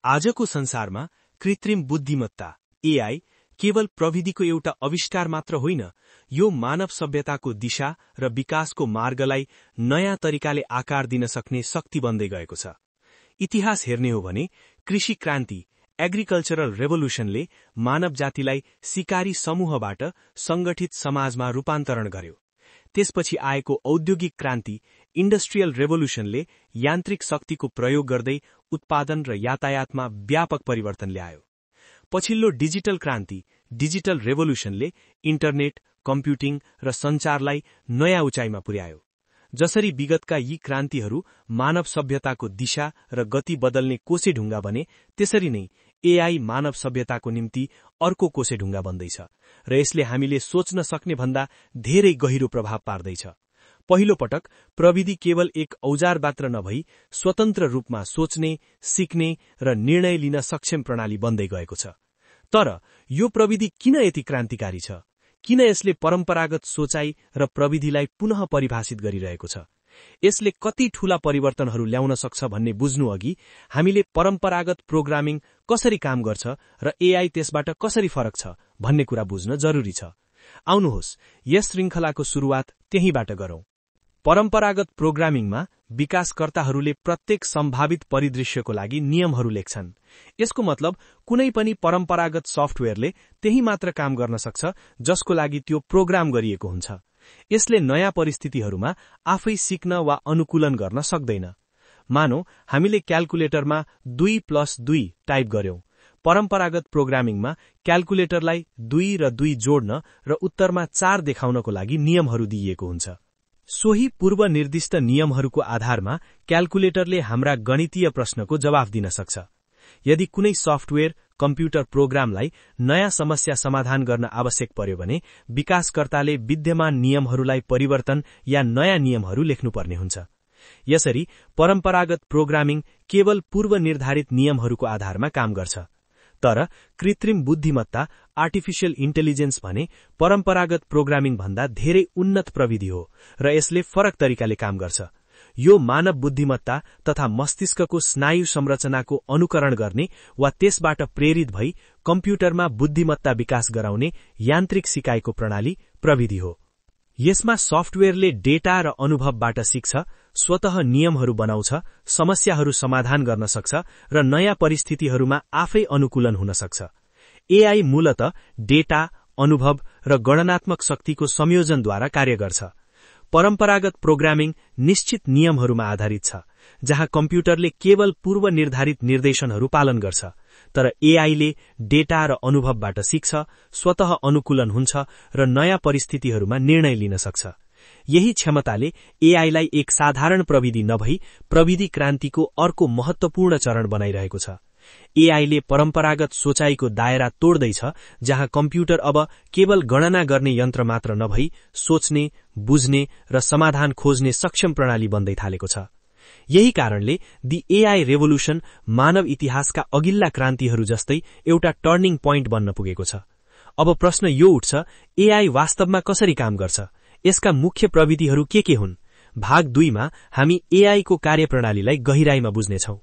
आजको संसारमा कृत्रिम बुद्धिमत्ता एआई केवल प्रविधिको एउटा आविष्कार मात्र होइन, यो मानव सभ्यताको दिशा र विकासको मार्गलाई नयाँ तरिकाले आकार दिन सक्ने शक्ति बन्दै गएको छ। इतिहास हेर्ने हो भने कृषि क्रान्ति एग्रिकल्चरल रेभोल्युसनले मानव जातिलाई सिकारी समूहबाट संगठित समाजमा रूपान्तरण गर्यो। त्यसपछि आएको औद्योगिक क्रान्ति इन्डस्ट्रियल रेभोल्युसनले यान्त्रिक शक्तिको प्रयोग गर्दै उत्पादन र यातायातमा व्यापक परिवर्तन ल्यायो। पछिल्लो डिजिटल क्रान्ति डिजिटल रेभोल्युसनले इन्टरनेट, कम्प्युटिङ र सञ्चारलाई नयाँ उचाइमा पुर्यायो। जसरी विगतका यी क्रान्तिहरू मानव सभ्यताको दिशा र गति बदल्ने कोसेढुङ्गा बने, त्यसरी नै एआई मानव सभ्यताको निम्ति अर्को कोसेढुङ्गा बन्दैछ र यसले हामीले सोच्न सक्ने भन्दा धेरै गहिरो प्रभाव पार्दैछ। पहिलो पटक प्रविधि केवल एक औजार मात्र नभई स्वतन्त्र रूपमा सोच्ने, सिक्ने र निर्णय लिन सक्षम प्रणाली बन्दै गएको छ। तर यो प्रविधि किन यति क्रान्तिकारी छ? किन यसले परम्परागत सोचाइ र प्रविधिलाई पुनः परिभाषित गरिरहेको छ? यसले कति ठूला परिवर्तनहरू ल्याउन सक्छ भन्ने बुझ्नु अघि हामीले परम्परागत प्रोग्रामिङ कसरी काम गर्छ र एआई त्यसबाट कसरी फरक छ भन्ने कुरा बुझ्न जरुरी छ। आउनुहोस् यस श्रृङ्खलाको सुरुवात त्यहीबाट गरौं। परम्परागत प्रोग्रामिङमा विकासकर्ताहरूले प्रत्येक सम्भावित परिदृश्यको लागि नियमहरू लेख्छन्। यसको मतलब कुनै पनि परम्परागत सफ्टवेयरले त्यही मात्र काम गर्न सक्छ जसको लागि त्यो प्रोग्राम गरिएको हुन्छ। यसले नयाँ परिस्थितिहरूमा आफै सिक्न वा अनुकूलन गर्न सक्दैन। मानौ हामीले क्याल्कुलेटरमा 2+2 टाइप गर्यौं। परम्परागत प्रोग्रामिङमा क्याल्कुलेटरलाई 2 र 2 जोड्न र उत्तरमा 4 देखाउनको लागि नियमहरू दिइएको हुन्छ। सोही पूर्व निर्दिष्ट नियमहरूको आधारमा क्याल्कुलेटरले हाम्रा गणितीय प्रश्नको जवाफ दिन सक्छ। यदि कुनै सफ्टवेयर कम्प्युटर प्रोग्रामलाई नयाँ समस्या समाधान गर्न आवश्यक पर्यो भने विकासकर्ताले विद्यमान नियमहरूलाई परिवर्तन या नयाँ नियमहरू लेख्नुपर्ने हुन्छ। यसरी परम्परागत प्रोग्रामिङ केवल पूर्व निर्धारित नियमहरूको आधारमा काम गर्छ। तर कृत्रिम बुद्धिमत्ता आर्टिफिशियल इन्टेलिजेन्स भने परम्परागत प्रोग्रामिङ भन्दा धेरै उन्नत प्रविधि हो र यसले फरक तरिकाले काम गर्छ। यो मानव बुद्धिमत्ता तथा मस्तिष्कको स्नायु संरचनाको अनुकरण गर्ने वा त्यसबाट प्रेरित भई कम्प्युटरमा बुद्धिमत्ता विकास गराउने यान्त्रिक सिकाइको प्रणाली प्रविधि हो। यसमा सफ्टवेयरले डेटा र अनुभवबाट सिक्छ, स्वतः नियमहरू बनाउँछ, समस्याहरू समाधान गर्न सक्छ र नयाँ परिस्थितिहरूमा आफै अनुकूलन हुन सक्छ। एआई मूलतः डेटा, अनुभव र गणनात्मक शक्तिको संयोजनद्वारा कार्य गर्छ। परम्परागत प्रोग्रामिङ निश्चित नियमहरूमा आधारित छ, जहाँ कम्प्युटरले केवल पूर्व निर्धारित निर्देशनहरू पालन गर्छ। तर एआईले डेटा र अनुभवबाट सिक्छ, स्वतः अनुकूलन हुन्छ र नयाँ परिस्थितिहरूमा निर्णय लिन सक्छ। यही क्षमताले एआईलाई एक साधारण प्रविधि नभई प्रविधि क्रान्तिको अर्को महत्वपूर्ण चरण बनाइरहेको छ। एआईले परम्परागत सोचाइको दायरा तोड्दैछ, जहाँ कम्प्युटर अब केवल गणना गर्ने यन्त्र मात्र नभई सोच्ने, बुझ्ने र समाधान खोज्ने सक्षम प्रणाली बन्दै थालेको छ। यही कारणले दि एआई रेभोल्युसन मानव इतिहासका अघिल्ला क्रान्तिहरू जस्तै एउटा टर्निङ पोइन्ट बन्न पुगेको छ। अब प्रश्न यो उठ्छ, एआई वास्तवमा कसरी काम गर्छ? यसका मुख्य प्रविधिहरू के हुन्? भाग 2 मा हामी एआई को कार्यप्रणालीलाई गहिराईमा बुझ्नेछौं।